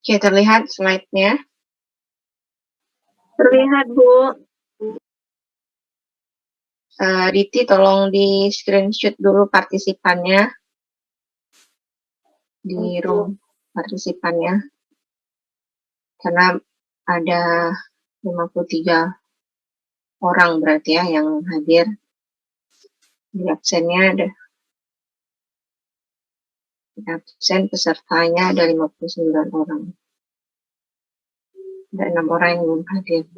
Oke, terlihat slide-nya? Terlihat, Bu. Riti tolong di-screenshot dulu partisipannya, di room partisipannya, karena ada 53 orang berarti ya yang hadir. Di absennya ada absen pesertanya ada 59 orang. Ada 6 orang yang belum hadir.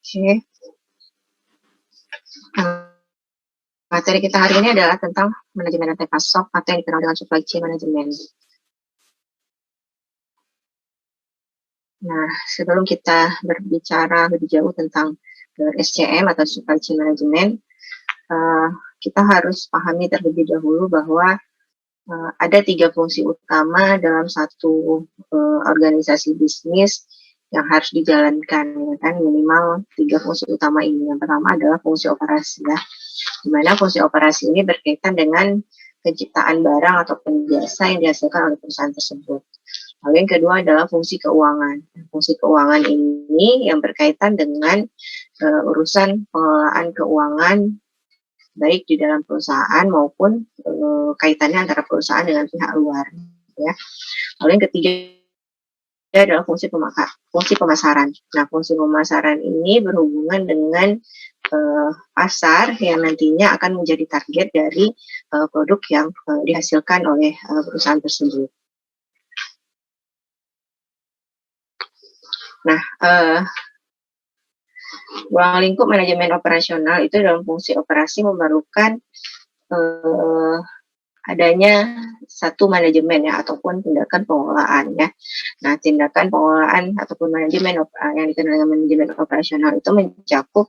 Oke. Materi kita hari ini adalah tentang manajemen rantai pasok atau yang dikenal dengan supply chain management. Nah, sebelum kita berbicara lebih jauh tentang SCM atau supply chain management, kita harus pahami terlebih dahulu bahwa ada 3 fungsi utama dalam satu organisasi bisnis yang harus dijalankan, ya kan, minimal 3 fungsi utama ini. Yang pertama adalah fungsi operasi, ya, di mana fungsi operasi ini berkaitan dengan penciptaan barang ataupun jasa yang dihasilkan oleh perusahaan tersebut. Lalu yang kedua adalah fungsi keuangan. Fungsi keuangan ini yang berkaitan dengan urusan pengelolaan keuangan baik di dalam perusahaan maupun kaitannya antara perusahaan dengan pihak luar, ya. Lalu yang ketiga adalah fungsi pemasaran. Nah, fungsi pemasaran ini berhubungan dengan pasar yang nantinya akan menjadi target dari produk yang dihasilkan oleh perusahaan tersebut. Nah, ruang lingkup manajemen operasional itu dalam fungsi operasi memerlukan adanya satu manajemen, ya, ataupun tindakan pengelolaan, ya. Nah, tindakan pengelolaan ataupun manajemen yang dikenal dengan manajemen operasional itu mencakup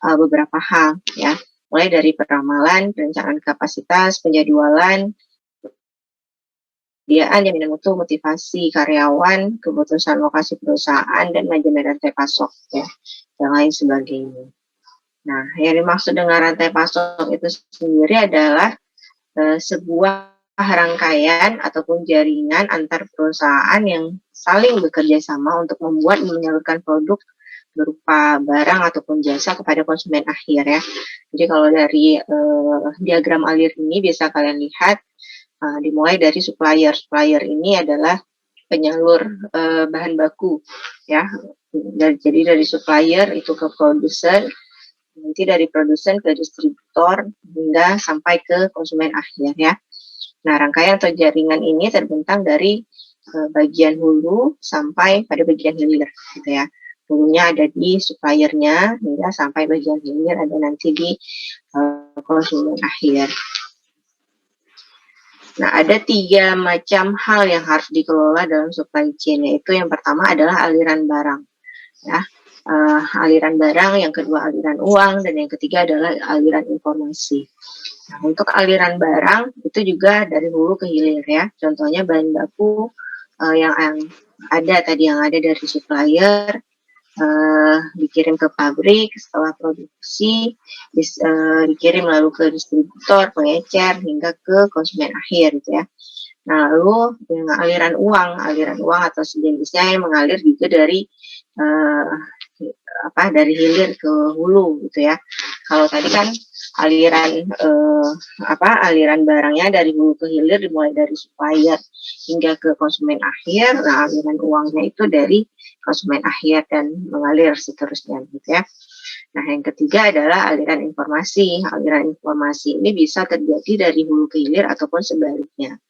beberapa hal, ya, mulai dari peramalan, perencanaan kapasitas, penjadwalan, penyediaan jaminan mutu, motivasi karyawan, keputusan lokasi perusahaan, dan manajemen rantai pasok, ya, dan lain sebagainya. Nah, yang dimaksud dengan rantai pasok itu sendiri adalah sebuah rangkaian ataupun jaringan antar perusahaan yang saling bekerja sama untuk membuat dan menyalurkan produk berupa barang ataupun jasa kepada konsumen akhir, ya. Jadi kalau dari diagram alir ini bisa kalian lihat dimulai dari supplier. Supplier ini adalah penyalur bahan baku, ya. Jadi dari supplier itu ke produsen, nanti dari produsen ke distributor hingga sampai ke konsumen akhir, ya. Nah, rangkaian atau jaringan ini terbentang dari bagian hulu sampai pada bagian hilir, gitu ya. Hulunya ada di suppliernya hingga sampai bagian hilir ada nanti di konsumen akhir. Nah, ada 3 macam hal yang harus dikelola dalam supply chain, yaitu yang pertama adalah aliran barang, ya. Aliran barang, yang kedua aliran uang, dan yang ketiga adalah aliran informasi. Nah, untuk aliran barang itu juga dari hulu ke hilir, ya. Contohnya bahan baku yang ada dari supplier dikirim ke pabrik, setelah produksi dikirim lalu ke distributor, pengecer, hingga ke konsumen akhir, gitu ya. Nah, lalu dengan aliran uang atau sejenisnya yang mengalir juga dari dari hilir ke hulu, gitu ya. Kalau tadi kan aliran barangnya dari hulu ke hilir dimulai dari supplier hingga ke konsumen akhir. Nah, aliran uangnya itu dari konsumen akhir dan mengalir seterusnya, gitu ya. Nah, yang ketiga adalah aliran informasi. Aliran informasi ini bisa terjadi dari hulu ke hilir ataupun sebaliknya.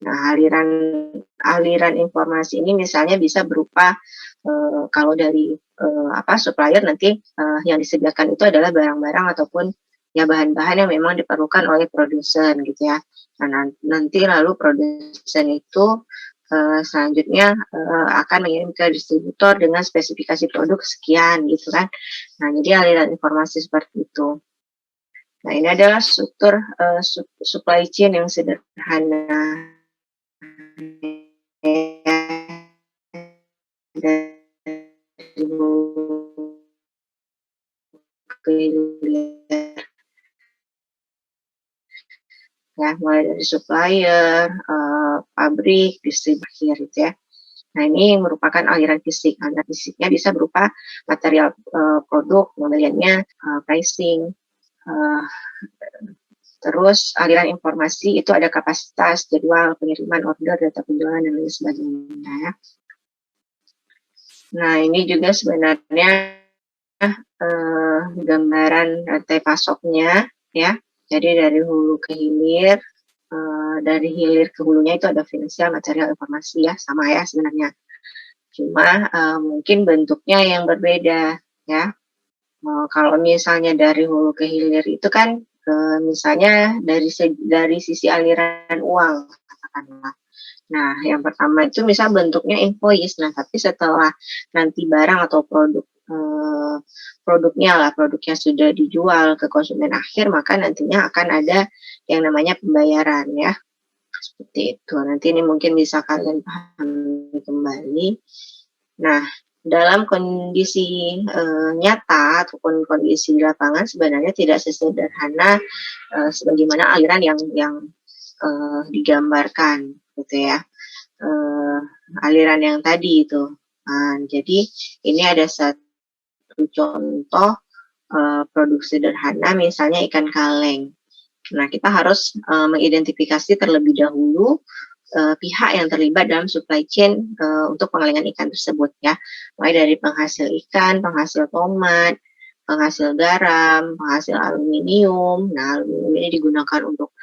Nah, aliran informasi ini misalnya bisa berupa kalau dari supplier nanti yang disediakan itu adalah barang-barang ataupun ya bahan-bahan yang memang diperlukan oleh produsen, gitu ya. Nah, nanti lalu produsen itu selanjutnya akan mengirim ke distributor dengan spesifikasi produk sekian, gitu kan. Nah, jadi aliran informasi seperti itu. Nah, ini adalah struktur supply chain yang sederhana. ke hilir, ya, mulai dari supplier, pabrik, distribusi akhir gitu ya. Nah, ini merupakan aliran fisik. Aliran fisiknya bisa berupa material produk, pembeliannya, pricing, uh, terus aliran informasi itu ada kapasitas, jadwal, pengiriman order, data penjualan, dan lain sebagainya ya. Nah, ini juga sebenarnya gambaran rantai pasoknya ya. Jadi dari hulu ke hilir, dari hilir ke hulunya itu ada finansial, material, informasi ya, sama ya sebenarnya. Cuma mungkin bentuknya yang berbeda ya. Kalau misalnya dari hulu ke hilir itu kan misalnya dari sisi aliran uang katakanlah. Nah, yang pertama itu misal bentuknya invoice. Nah, tapi setelah nanti barang atau produknya sudah dijual ke konsumen akhir, maka nantinya akan ada yang namanya pembayaran ya. Seperti itu. Nanti ini mungkin bisa kalian pahami kembali. Nah, dalam kondisi nyata ataupun kondisi di lapangan sebenarnya tidak sesederhana sebagaimana aliran yang digambarkan gitu ya. Aliran yang tadi itu. Nah, jadi ini ada satu contoh produk sederhana, misalnya ikan kaleng. Nah, kita harus mengidentifikasi terlebih dahulu pihak yang terlibat dalam supply chain untuk pengalengan ikan tersebut ya. Mulai dari penghasil ikan, penghasil tomat, penghasil garam, penghasil aluminium. Nah, aluminium ini digunakan untuk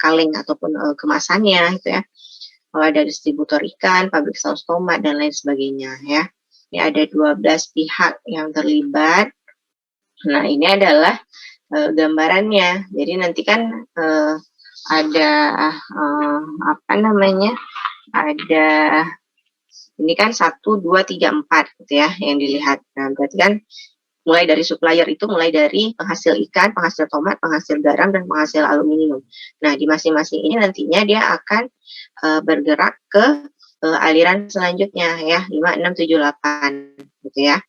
kaleng ataupun kemasannya gitu ya. Mulai dari distributor ikan, pabrik saus tomat, dan lain sebagainya ya. Ini ada 12 pihak yang terlibat. Nah, ini adalah gambarannya. Jadi nanti kan ada ada ini kan 1, 2, 3, 4 gitu ya yang dilihat. Nah, berarti kan mulai dari supplier itu mulai dari penghasil ikan, penghasil tomat, penghasil garam, dan penghasil aluminium. Nah, di masing-masing ini nantinya dia akan bergerak ke aliran selanjutnya ya, 5, 6, 7, 8 gitu ya.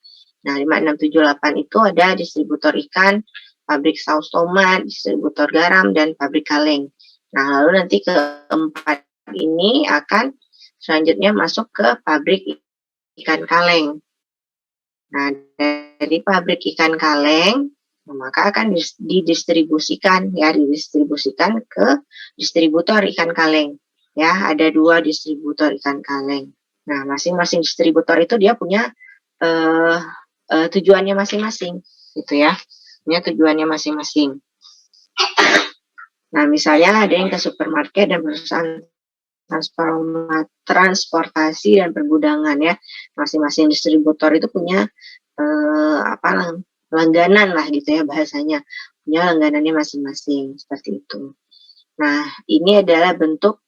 Nah, 5, 6, 7, 8 itu ada distributor ikan, pabrik saus tomat, distributor garam, dan pabrik kaleng. Nah, lalu nanti keempat ini akan selanjutnya masuk ke pabrik ikan kaleng. Nah, dari pabrik ikan kaleng, maka akan didistribusikan ke distributor ikan kaleng. Ya, ada 2 distributor ikan kaleng. Nah, masing-masing distributor itu dia punya tujuannya masing-masing, gitu ya. Punya tujuannya masing-masing. Nah, misalnya ada yang ke supermarket dan perusahaan transportasi dan pergudangan ya. Masing-masing distributor itu punya langganan lah gitu ya bahasanya. Punya langganannya masing-masing seperti itu. Nah, ini adalah bentuk